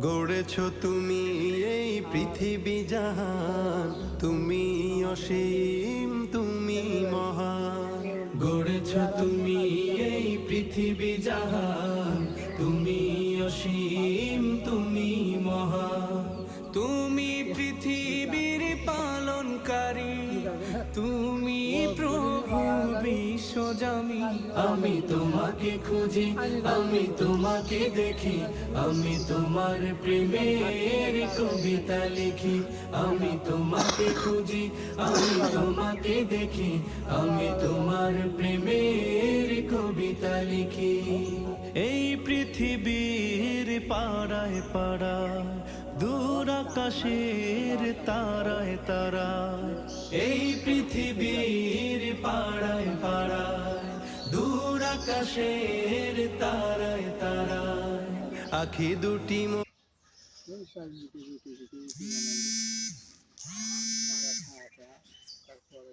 গড়েছ তুমি এই পৃথিবী জাহান, তুমি অসীম তুমি মহান। গড়েছ তুমি এই পৃথিবী জাহান, তুমি অসীম তুমি মহান। তুমি পৃথিবীর পালনকারী, তুমি প্রভু বিশ্বজামি। আমি তোমাকে খুঁজি, আমি তোমাকে দেখি, আমি তোমার প্রেমের কবিতা লিখি। আমি তোমাকে খুঁজি, আমি তোমাকে দেখি, আমি তোমার প্রেমের কবিতা লিখি। এই পৃথিবীর পাড়ায় পাড়ায়, দূর আকাশের তারায় তারায়, এই পৃথিবীর পাড়ায় পাড়ায়, দূর আকাশের তারায় তারায়, আখি দুটি তারপরে